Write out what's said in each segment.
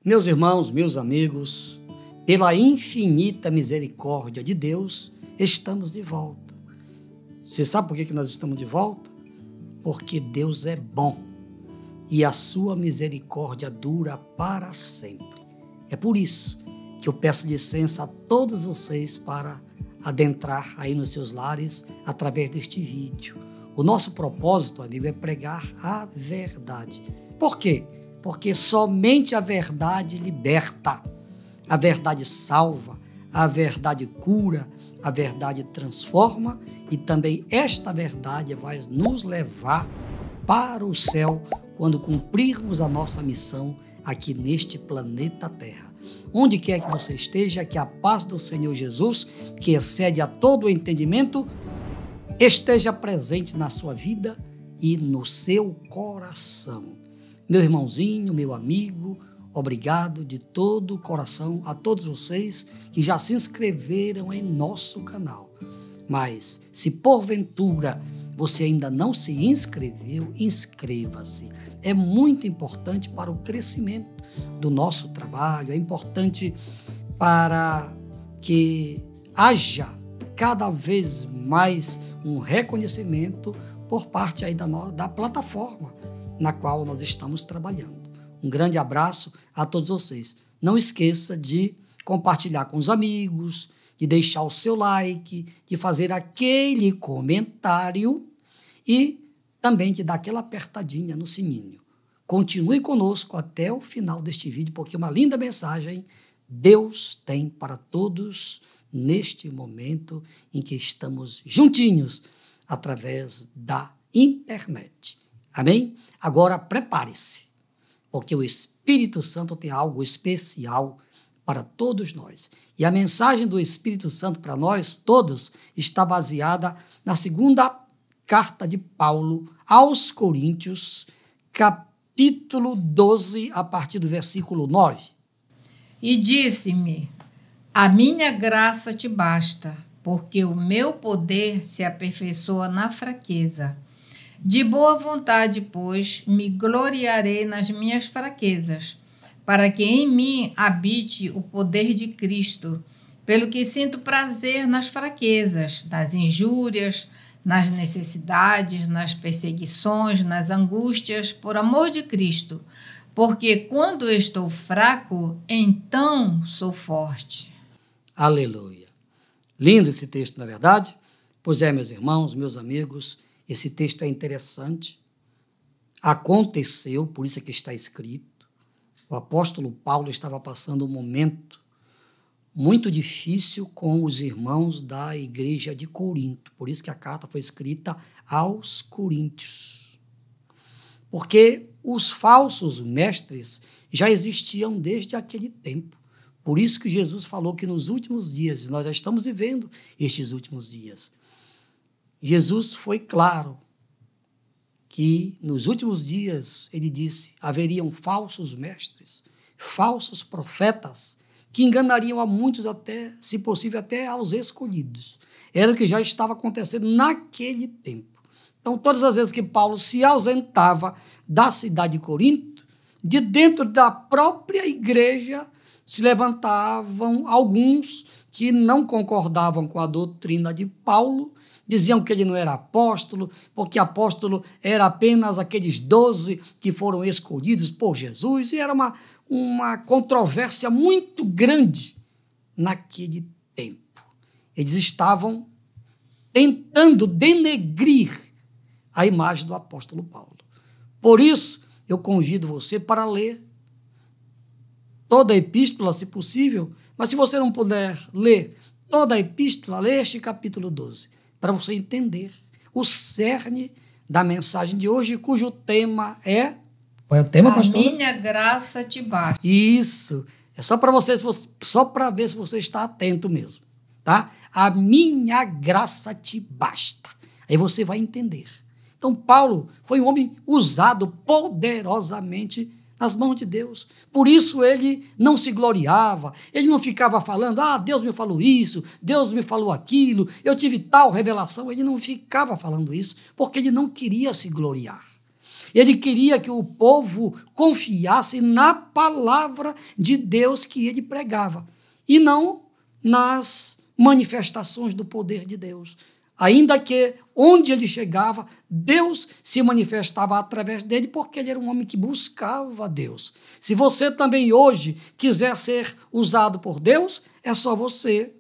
Meus irmãos, meus amigos, pela infinita misericórdia de Deus, estamos de volta. Você sabe por que nós estamos de volta? Porque Deus é bom e a sua misericórdia dura para sempre. É por isso que eu peço licença a todos vocês para adentrar aí nos seus lares através deste vídeo. O nosso propósito, amigo, é pregar a verdade. Por quê? Porque somente a verdade liberta, a verdade salva, a verdade cura, a verdade transforma e também esta verdade vai nos levar para o céu quando cumprirmos a nossa missão aqui neste planeta Terra. Onde quer que você esteja, que a paz do Senhor Jesus, que excede a todo o entendimento, esteja presente na sua vida e no seu coração. Meu irmãozinho, meu amigo, obrigado de todo o coração a todos vocês que já se inscreveram em nosso canal. Mas, se porventura você ainda não se inscreveu, inscreva-se. É muito importante para o crescimento do nosso trabalho, é importante para que haja cada vez mais um reconhecimento por parte aí da plataforma na qual nós estamos trabalhando. Um grande abraço a todos vocês. Não esqueça de compartilhar com os amigos, de deixar o seu like, de fazer aquele comentário e também de dar aquela apertadinha no sininho. Continue conosco até o final deste vídeo, porque uma linda mensagem Deus tem para todos neste momento em que estamos juntinhos através da internet. Amém? Agora prepare-se, porque o Espírito Santo tem algo especial para todos nós. E a mensagem do Espírito Santo para nós todos está baseada na segunda carta de Paulo aos Coríntios, capítulo 12, a partir do versículo 9. E disse-me: a minha graça te basta, porque o meu poder se aperfeiçoa na fraqueza. De boa vontade, pois, me gloriarei nas minhas fraquezas, para que em mim habite o poder de Cristo, pelo que sinto prazer nas fraquezas, nas injúrias, nas necessidades, nas perseguições, nas angústias, por amor de Cristo, porque quando estou fraco, então sou forte. Aleluia. Lindo esse texto, não é verdade? Pois é, meus irmãos, meus amigos, esse texto é interessante. Aconteceu, por isso é que está escrito. O apóstolo Paulo estava passando um momento muito difícil com os irmãos da igreja de Corinto. Por isso que a carta foi escrita aos Coríntios. Porque os falsos mestres já existiam desde aquele tempo. Por isso que Jesus falou que nos últimos dias, nós já estamos vivendo estes últimos dias, Jesus foi claro que nos últimos dias, ele disse, haveriam falsos mestres, falsos profetas, que enganariam a muitos até, se possível, até aos escolhidos. Era o que já estava acontecendo naquele tempo. Então, todas as vezes que Paulo se ausentava da cidade de Corinto, de dentro da própria igreja se levantavam alguns que não concordavam com a doutrina de Paulo, diziam que ele não era apóstolo, porque apóstolo era apenas aqueles 12 que foram escolhidos por Jesus, e era uma controvérsia muito grande naquele tempo. Eles estavam tentando denegrir a imagem do apóstolo Paulo. Por isso, eu convido você para ler toda a epístola, se possível, mas se você não puder ler toda a epístola, lê este capítulo 12, para você entender o cerne da mensagem de hoje, cujo tema é... Qual é o tema, pastor? A minha graça te basta. Isso. É só para ver se você está atento mesmo, tá? A minha graça te basta. Aí você vai entender. Então, Paulo foi um homem usado poderosamente nas mãos de Deus. Por isso ele não se gloriava, ele não ficava falando, Deus me falou isso, Deus me falou aquilo, eu tive tal revelação. Ele não ficava falando isso, porque ele não queria se gloriar. Ele queria que o povo confiasse na palavra de Deus que ele pregava e não nas manifestações do poder de Deus. Ainda que onde ele chegava, Deus se manifestava através dele, porque ele era um homem que buscava Deus. Se você também hoje quiser ser usado por Deus, é só você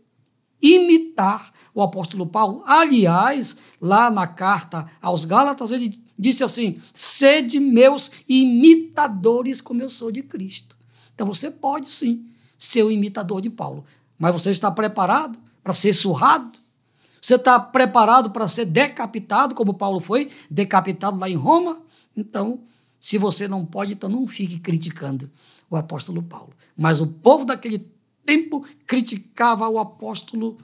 imitar o apóstolo Paulo. Aliás, lá na carta aos Gálatas, ele disse assim: sede meus imitadores como eu sou de Cristo. Então você pode sim ser o imitador de Paulo, mas você está preparado para ser surrado? Você está preparado para ser decapitado, como Paulo foi decapitado lá em Roma? Então, se você não pode, então não fique criticando o apóstolo Paulo. Mas o povo daquele tempo criticava o apóstolo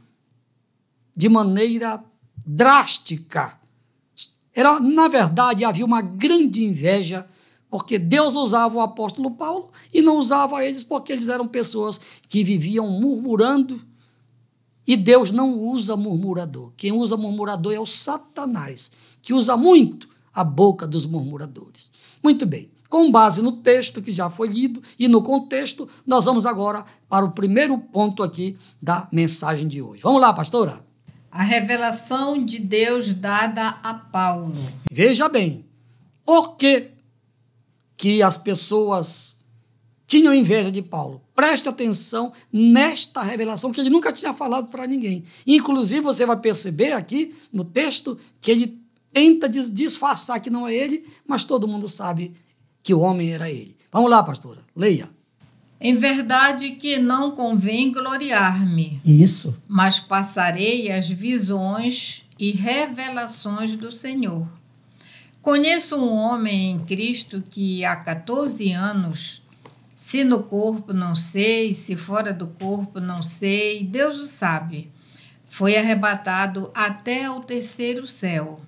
de maneira drástica. Na verdade, havia uma grande inveja, porque Deus usava o apóstolo Paulo e não usava eles, porque eles eram pessoas que viviam murmurando. E Deus não usa murmurador. Quem usa murmurador é o Satanás, que usa muito a boca dos murmuradores. Muito bem, com base no texto que já foi lido e no contexto, nós vamos agora para o primeiro ponto aqui da mensagem de hoje. Vamos lá, pastora? A revelação de Deus dada a Paulo. Veja bem, por que as pessoas tinham inveja de Paulo? Preste atenção nesta revelação que ele nunca tinha falado para ninguém. Inclusive, você vai perceber aqui no texto que ele tenta disfarçar que não é ele, mas todo mundo sabe que o homem era ele. Vamos lá, pastora, leia. Em verdade que não convém gloriar-me. Isso. Mas passarei as visões e revelações do Senhor. Conheço um homem em Cristo que há 14 anos, se no corpo não sei, se fora do corpo não sei, Deus o sabe, foi arrebatado até ao terceiro céu.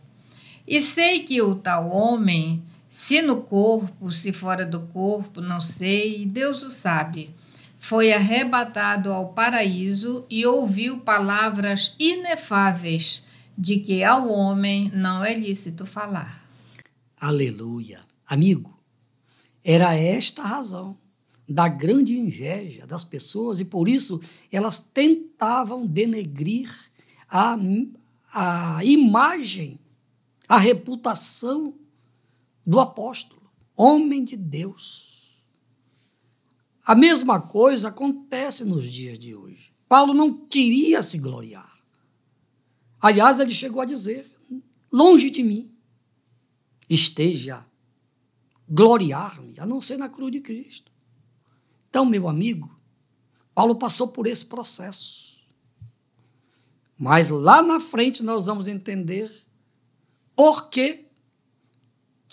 E sei que o tal homem, se no corpo, se fora do corpo, não sei, Deus o sabe, foi arrebatado ao paraíso e ouviu palavras inefáveis de que ao homem não é lícito falar. Aleluia. Amigo, era esta a razão da grande inveja das pessoas e por isso elas tentavam denegrir a imagem, a reputação do apóstolo, homem de Deus. A mesma coisa acontece nos dias de hoje. Paulo não queria se gloriar. Aliás, ele chegou a dizer: longe de mim esteja gloriar-me, a não ser na cruz de Cristo. Então, meu amigo, Paulo passou por esse processo. Mas lá na frente nós vamos entender por que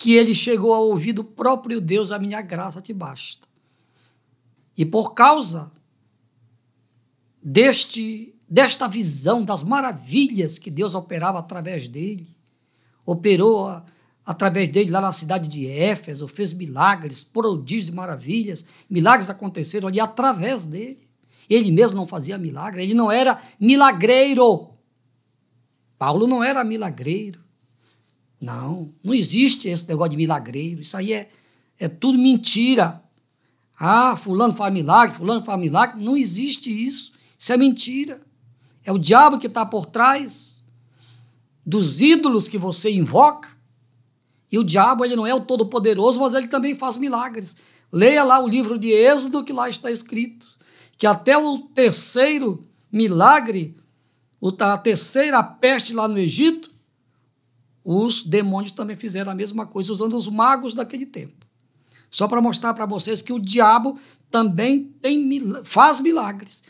ele chegou a ouvir do próprio Deus: a minha graça te basta. E por causa desta visão das maravilhas que Deus operava através dele, operou através dele lá na cidade de Éfeso, fez milagres, prodígios e maravilhas, milagres aconteceram ali através dele. Ele mesmo não fazia milagre, ele não era milagreiro. Paulo não era milagreiro. Não existe esse negócio de milagreiro, isso aí é tudo mentira. Ah, fulano faz milagre, não existe isso, isso é mentira. É o diabo que está por trás dos ídolos que você invoca. E o diabo, ele não é o todo-poderoso, mas ele também faz milagres. Leia lá o livro de Êxodo, que lá está escrito que até o terceiro milagre, a terceira peste lá no Egito, os demônios também fizeram a mesma coisa, usando os magos daquele tempo. Só para mostrar para vocês que o diabo também faz milagres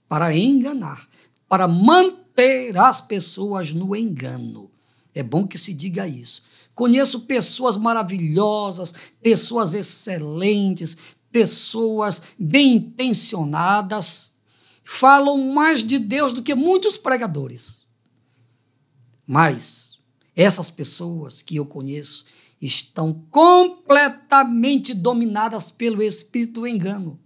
para enganar, para manter as pessoas no engano. É bom que se diga isso. Conheço pessoas maravilhosas, pessoas excelentes, pessoas bem intencionadas, falam mais de Deus do que muitos pregadores. Mas essas pessoas que eu conheço estão completamente dominadas pelo espírito do engano.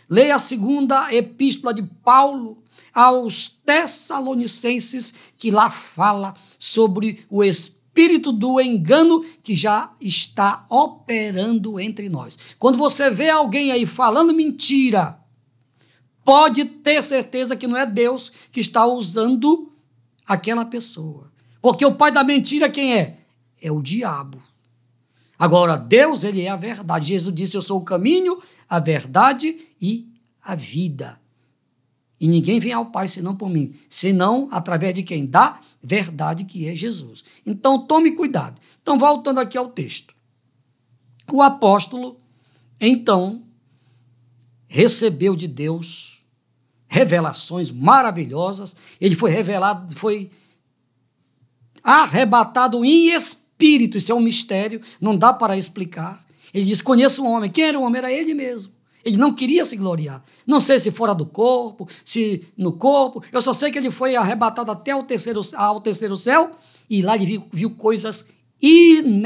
Leia a segunda epístola de Paulo aos Tessalonicenses, que lá fala sobre o espírito espírito do engano que já está operando entre nós. Quando você vê alguém aí falando mentira, pode ter certeza que não é Deus que está usando aquela pessoa. Porque o pai da mentira quem é? É o diabo. Agora, Deus, ele é a verdade. Jesus disse, eu sou o caminho, a verdade e a vida. E ninguém vem ao Pai senão por mim, senão através de quem dá verdade, que é Jesus. Então, tome cuidado. Então, voltando aqui ao texto. O apóstolo, então, recebeu de Deus revelações maravilhosas. Ele foi revelado, foi arrebatado em espírito. Isso é um mistério, não dá para explicar. Ele diz, conheço um homem. Quem era o homem? Era ele mesmo. Ele não queria se gloriar. Não sei se fora do corpo, se no corpo. Eu só sei que ele foi arrebatado até ao terceiro céu e lá ele viu coisas inefáveis,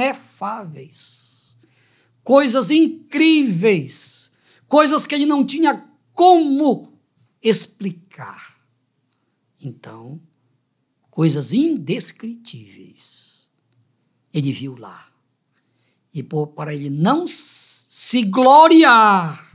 coisas incríveis, coisas que ele não tinha como explicar. Então, coisas indescritíveis. Ele viu lá. E para ele não se gloriar,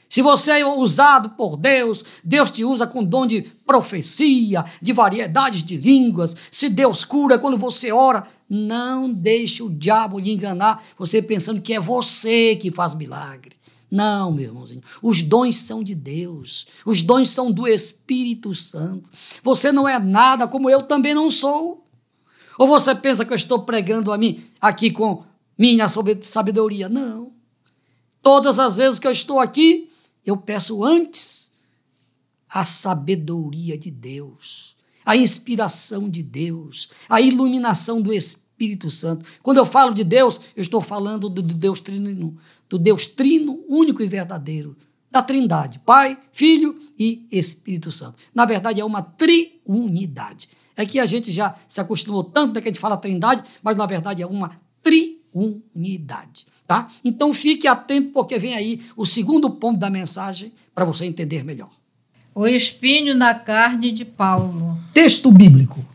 se você é usado por Deus, Deus te usa com dom de profecia, de variedades de línguas. Se Deus cura quando você ora, não deixe o diabo lhe enganar, você pensando que é você que faz milagre. Não, meu irmãozinho, os dons são de Deus, os dons são do Espírito Santo. Você não é nada, como eu também não sou. Ou você pensa que eu estou pregando a mim aqui com minha sabedoria? Não. Todas as vezes que eu estou aqui, eu peço antes a sabedoria de Deus, a inspiração de Deus, a iluminação do Espírito Santo. Quando eu falo de Deus, eu estou falando do Deus Trino, único e verdadeiro, da Trindade, Pai, Filho e Espírito Santo. Na verdade, é uma triunidade. É que a gente já se acostumou tanto, né, que a gente fala Trindade, mas na verdade é uma triunidade. Tá? Então fique atento, porque vem aí o segundo ponto da mensagem para você entender melhor. O espinho na carne de Paulo. Texto bíblico.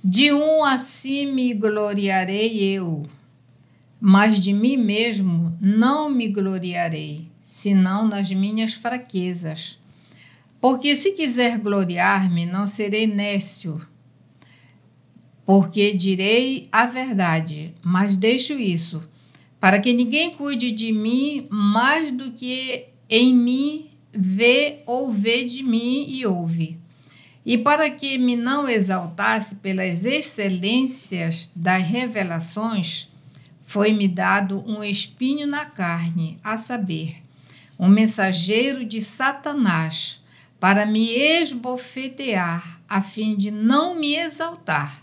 De um assim me gloriarei eu, mas de mim mesmo não me gloriarei, senão nas minhas fraquezas. Porque se quiser gloriar-me, não serei nécio, porque direi a verdade, mas deixo isso, para que ninguém cuide de mim mais do que em mim vê ou vê de mim e ouve. E para que me não exaltasse pelas excelências das revelações, foi-me dado um espinho na carne, a saber, um mensageiro de Satanás, para me esbofetear, a fim de não me exaltar,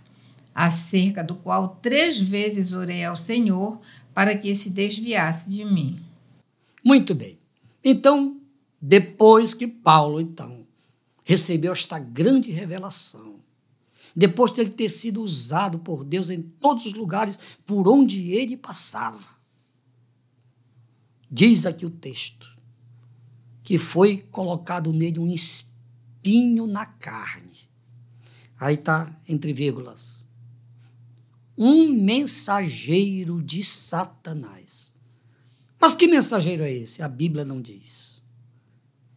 acerca do qual 3 vezes orei ao Senhor, para que se desviasse de mim. Muito bem. Então, depois que Paulo, recebeu esta grande revelação, depois de ele ter sido usado por Deus em todos os lugares por onde ele passava, diz aqui o texto, que foi colocado nele um espinho na carne. Aí está entre vírgulas. Um mensageiro de Satanás. Mas que mensageiro é esse? A Bíblia não diz.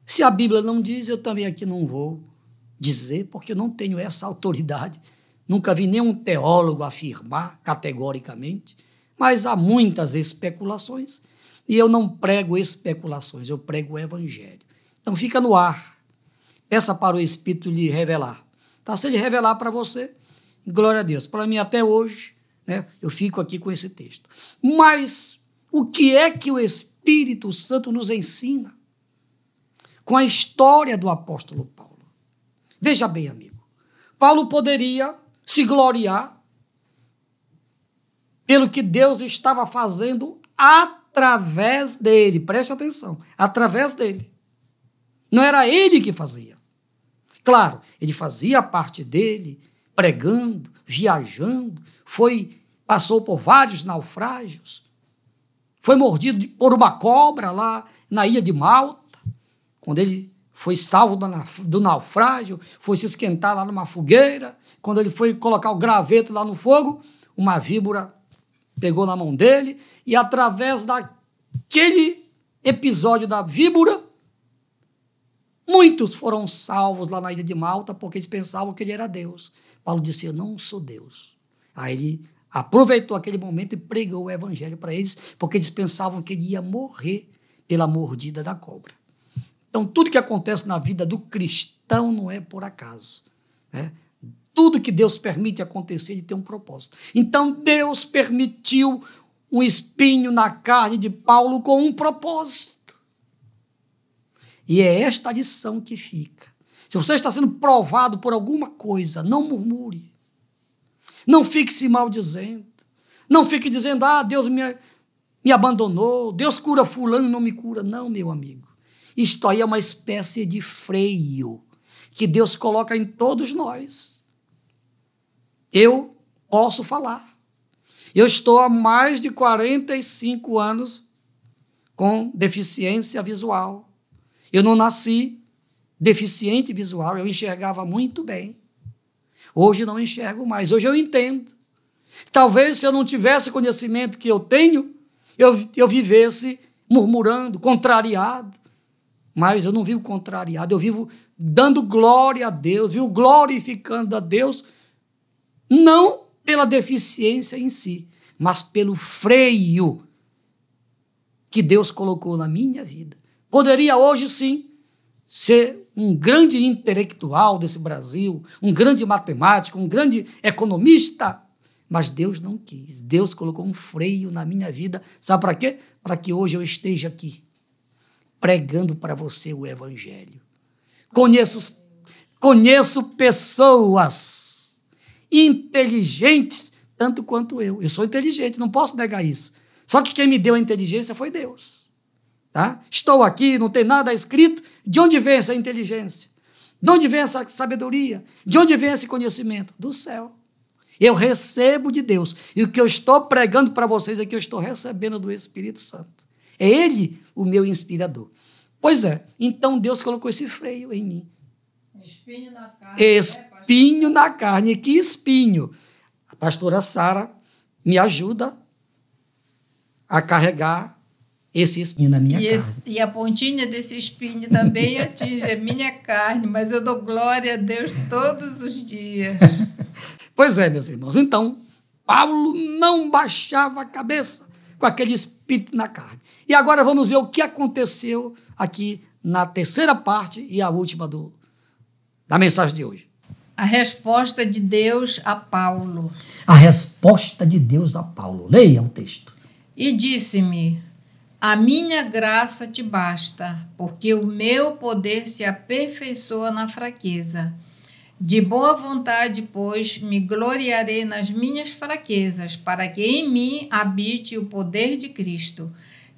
Se a Bíblia não diz, eu também aqui não vou dizer, porque eu não tenho essa autoridade. Nunca vi nenhum teólogo afirmar categoricamente, mas há muitas especulações, e eu não prego especulações, eu prego o Evangelho. Então fica no ar. Peça para o Espírito lhe revelar. Tá? Se ele revelar para você, glória a Deus. Para mim, até hoje, né, eu fico aqui com esse texto. Mas o que é que o Espírito Santo nos ensina com a história do apóstolo Paulo? Veja bem, amigo. Paulo poderia se gloriar pelo que Deus estava fazendo através dele. Preste atenção. Através dele. Não era ele que fazia. Claro, ele fazia a parte dele, pregando, viajando, passou por vários naufrágios, foi mordido por uma cobra lá na ilha de Malta, quando ele foi salvo do naufrágio, foi se esquentar lá numa fogueira, quando ele foi colocar o graveto lá no fogo, uma víbora pegou na mão dele e através daquele episódio da víbora, muitos foram salvos lá na ilha de Malta porque eles pensavam que ele era Deus. Paulo disse, eu não sou Deus. Aí ele aproveitou aquele momento e pregou o evangelho para eles, porque eles pensavam que ele ia morrer pela mordida da cobra. Então, tudo que acontece na vida do cristão não é por acaso, né? Tudo que Deus permite acontecer, ele tem um propósito. Então, Deus permitiu um espinho na carne de Paulo com um propósito. E é esta lição que fica. Se você está sendo provado por alguma coisa, não murmure. Não fique se maldizendo. Não fique dizendo, Deus me abandonou, Deus cura fulano e não me cura. Não, meu amigo. Isto aí é uma espécie de freio que Deus coloca em todos nós. Eu posso falar. Eu estou há mais de 45 anos com deficiência visual. Eu não nasci deficiente visual, eu enxergava muito bem. Hoje não enxergo mais, hoje eu entendo. Talvez se eu não tivesse o conhecimento que eu tenho, eu vivesse murmurando, contrariado. Mas eu não vivo contrariado, eu vivo dando glória a Deus, vivo glorificando a Deus, não pela deficiência em si, mas pelo freio que Deus colocou na minha vida. Poderia hoje, sim, ser um grande intelectual desse Brasil, um grande matemático, um grande economista, mas Deus não quis. Deus colocou um freio na minha vida. Sabe para quê? Para que hoje eu esteja aqui, pregando para você o evangelho. Conheço pessoas inteligentes, tanto quanto eu. Eu sou inteligente, não posso negar isso. Só que quem me deu a inteligência foi Deus. Tá? Estou aqui, não tem nada escrito. De onde vem essa inteligência? De onde vem essa sabedoria? De onde vem esse conhecimento? Do céu. Eu recebo de Deus. E o que eu estou pregando para vocês é que eu estou recebendo do Espírito Santo. É Ele o meu inspirador. Pois é, então Deus colocou esse freio em mim. Espinho na carne. Espinho na carne. Que espinho? A pastora Sara me ajuda a carregar esse espinho na minha carne. E a pontinha desse espinho também atinge a minha carne, mas eu dou glória a Deus todos os dias. Pois é, meus irmãos. Então, Paulo não baixava a cabeça com aquele espírito na carne. E agora vamos ver o que aconteceu aqui na terceira parte e a última da mensagem de hoje. A resposta de Deus a Paulo. A resposta de Deus a Paulo. Leia o texto. E disse-me, a minha graça te basta, porque o meu poder se aperfeiçoa na fraqueza. De boa vontade, pois, me gloriarei nas minhas fraquezas, para que em mim habite o poder de Cristo.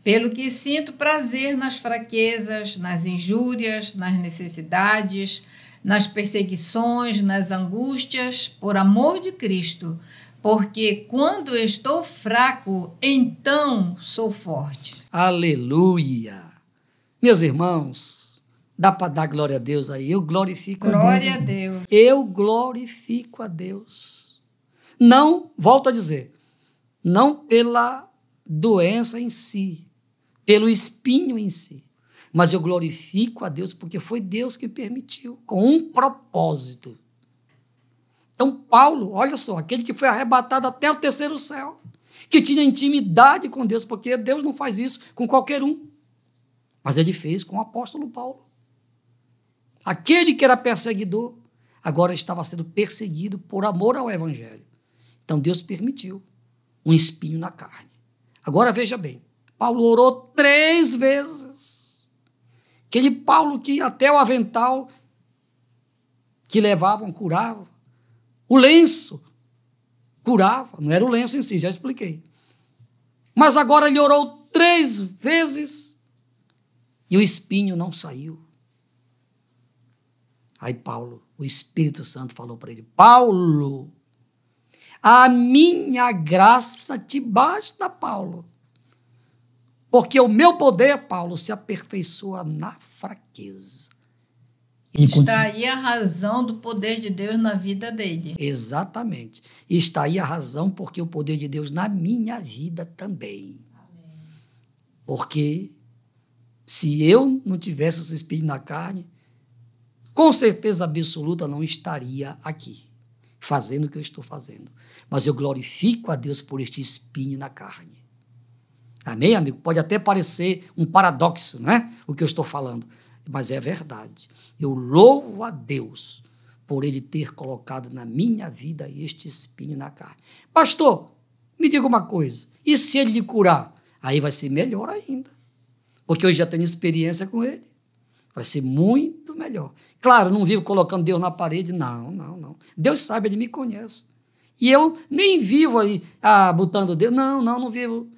Pelo que sinto prazer nas fraquezas, nas injúrias, nas necessidades, nas perseguições, nas angústias, por amor de Cristo. Porque quando estou fraco, então sou forte. Aleluia! Meus irmãos, dá para dar glória a Deus aí? Eu glorifico a Deus. Glória a Deus. Eu glorifico a Deus. Não, volto a dizer, não pela doença em si, pelo espinho em si, mas eu glorifico a Deus porque foi Deus que permitiu, com um propósito. Então, Paulo, olha só, aquele que foi arrebatado até o terceiro céu, que tinha intimidade com Deus, porque Deus não faz isso com qualquer um, mas ele fez com o apóstolo Paulo. Aquele que era perseguidor, agora estava sendo perseguido por amor ao evangelho. Então, Deus permitiu um espinho na carne. Agora, veja bem, Paulo orou 3 vezes. Aquele Paulo que até o avental que levavam curava. O lenço curava, não era o lenço em si, já expliquei. Mas agora ele orou 3 vezes e o espinho não saiu. Aí Paulo, o Espírito Santo falou para ele, Paulo, a minha graça te basta, Paulo, porque o meu poder, Paulo, se aperfeiçoa na fraqueza. Está aí a razão do poder de Deus na vida dele. Exatamente. E está aí a razão porque o poder de Deus na minha vida também. Amém. Porque se eu não tivesse esse espinho na carne, com certeza absoluta não estaria aqui, fazendo o que eu estou fazendo. Mas eu glorifico a Deus por este espinho na carne. Amém, amigo? Pode até parecer um paradoxo, né? O que eu estou falando, mas é verdade. Eu louvo a Deus por Ele ter colocado na minha vida este espinho na carne. Pastor, me diga uma coisa, e se Ele lhe curar? Aí vai ser melhor ainda, porque eu já tenho experiência com Ele. Vai ser muito melhor. Claro, não vivo colocando Deus na parede, não. Deus sabe, Ele me conhece. E eu nem vivo aí botando Deus, não vivo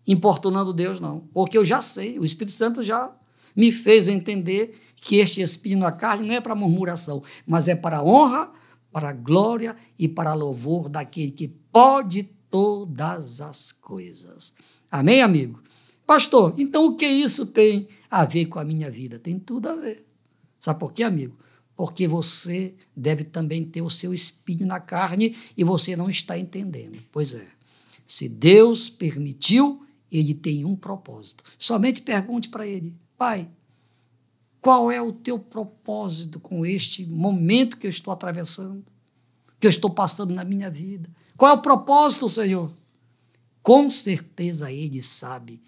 importunando Deus, não. Porque eu já sei, o Espírito Santo já me fez entender que este espinho na carne não é para murmuração, mas é para a honra, para a glória e para louvor daquele que pode todas as coisas. Amém, amigo? Pastor, então o que isso tem a ver com a minha vida? Tem tudo a ver. Sabe por quê, amigo? Porque você deve também ter o seu espinho na carne e você não está entendendo. Pois é, se Deus permitiu, Ele tem um propósito. Somente pergunte para Ele, Pai, qual é o teu propósito com este momento que eu estou atravessando, que eu estou passando na minha vida? Qual é o propósito, Senhor? Com certeza Ele sabe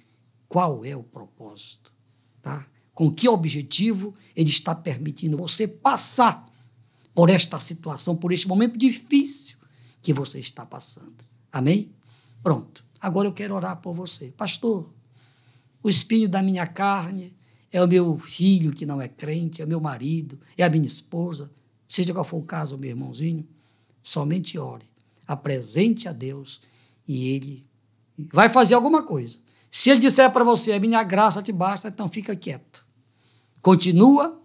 qual é o propósito, tá? Com que objetivo Ele está permitindo você passar por esta situação, por este momento difícil que você está passando. Amém? Pronto. Agora eu quero orar por você. Pastor, o espinho da minha carne é o meu filho que não é crente, é o meu marido, é a minha esposa, seja qual for o caso, meu irmãozinho, somente ore, apresente a Deus e Ele vai fazer alguma coisa. Se Ele disser para você, a minha graça te basta, então fica quieto. Continua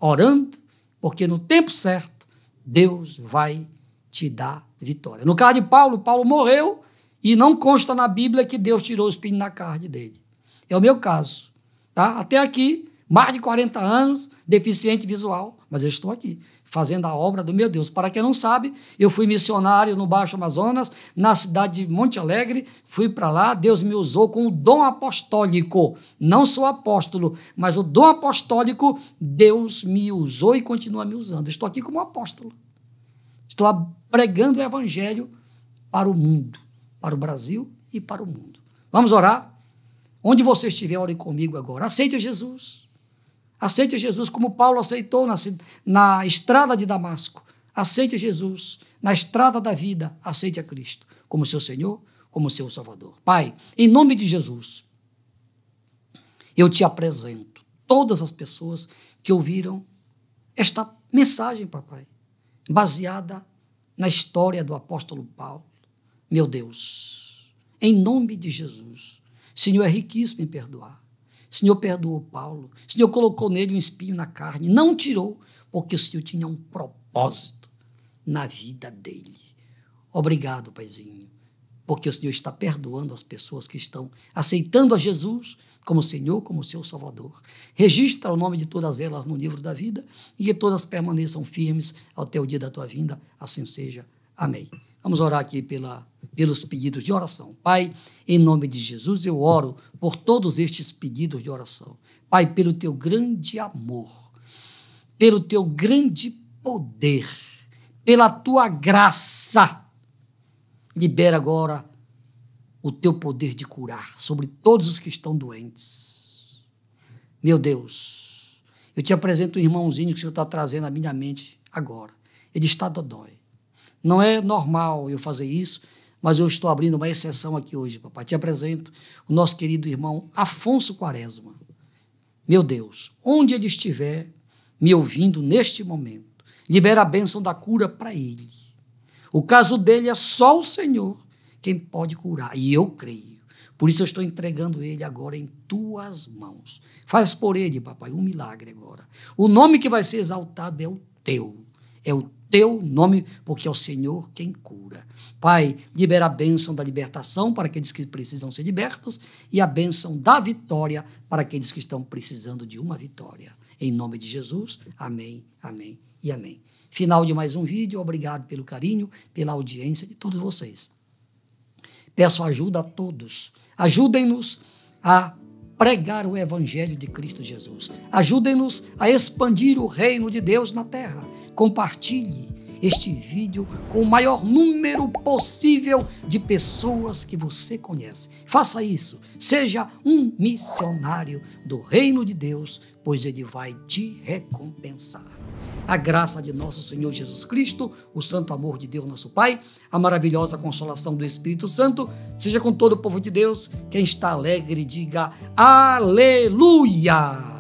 orando, porque no tempo certo, Deus vai te dar vitória. No caso de Paulo, Paulo morreu e não consta na Bíblia que Deus tirou o espinho na carne dele. É o meu caso. Tá? Até aqui, mais de 40 anos, deficiente visual, mas eu estou aqui, fazendo a obra do meu Deus. Para quem não sabe, eu fui missionário no Baixo Amazonas, na cidade de Monte Alegre, fui para lá, Deus me usou com o dom apostólico. Não sou apóstolo, mas o dom apostólico, Deus me usou e continua me usando. Estou aqui como apóstolo. Estou pregando o evangelho para o mundo, para o Brasil e para o mundo. Vamos orar? Onde você estiver, ore comigo agora. Aceite Jesus. Aceite Jesus como Paulo aceitou na estrada de Damasco. Aceite Jesus na estrada da vida. Aceite a Cristo como seu Senhor, como seu Salvador. Pai, em nome de Jesus, eu te apresento todas as pessoas que ouviram esta mensagem, papai, baseada na história do apóstolo Paulo. Meu Deus, em nome de Jesus, Senhor é riquíssimo em perdoar. Senhor perdoou Paulo. Senhor colocou nele um espinho na carne. Não tirou, porque o Senhor tinha um propósito na vida dele. Obrigado, Paizinho, porque o Senhor está perdoando as pessoas que estão aceitando a Jesus como Senhor, como seu Salvador. Registra o nome de todas elas no livro da vida e que todas permaneçam firmes até o dia da tua vinda. Assim seja. Amém. Vamos orar aqui pelos pedidos de oração. Pai, em nome de Jesus, eu oro por todos estes pedidos de oração. Pai, pelo teu grande amor, pelo teu grande poder, pela tua graça, libera agora o teu poder de curar sobre todos os que estão doentes. Meu Deus, eu te apresento um irmãozinho que o Senhor está trazendo à minha mente agora. Ele está dodói. Não é normal eu fazer isso, mas eu estou abrindo uma exceção aqui hoje, papai. Te apresento o nosso querido irmão Afonso Quaresma. Meu Deus, onde ele estiver me ouvindo neste momento, libera a bênção da cura para ele. O caso dele é só o Senhor quem pode curar, e eu creio. Por isso eu estou entregando ele agora em tuas mãos. Faz por ele, papai, um milagre agora. O nome que vai ser exaltado é o teu teu nome, porque é o Senhor quem cura. Pai, libera a bênção da libertação para aqueles que precisam ser libertos e a bênção da vitória para aqueles que estão precisando de uma vitória. Em nome de Jesus, amém, amém e amém. Final de mais um vídeo, obrigado pelo carinho, pela audiência de todos vocês. Peço ajuda a todos, ajudem-nos a pregar o Evangelho de Cristo Jesus. Ajudem-nos a expandir o reino de Deus na terra. Compartilhe este vídeo com o maior número possível de pessoas que você conhece. Faça isso. Seja um missionário do reino de Deus, pois ele vai te recompensar. A graça de nosso Senhor Jesus Cristo, o santo amor de Deus nosso Pai, a maravilhosa consolação do Espírito Santo, seja com todo o povo de Deus. Quem está alegre, diga aleluia!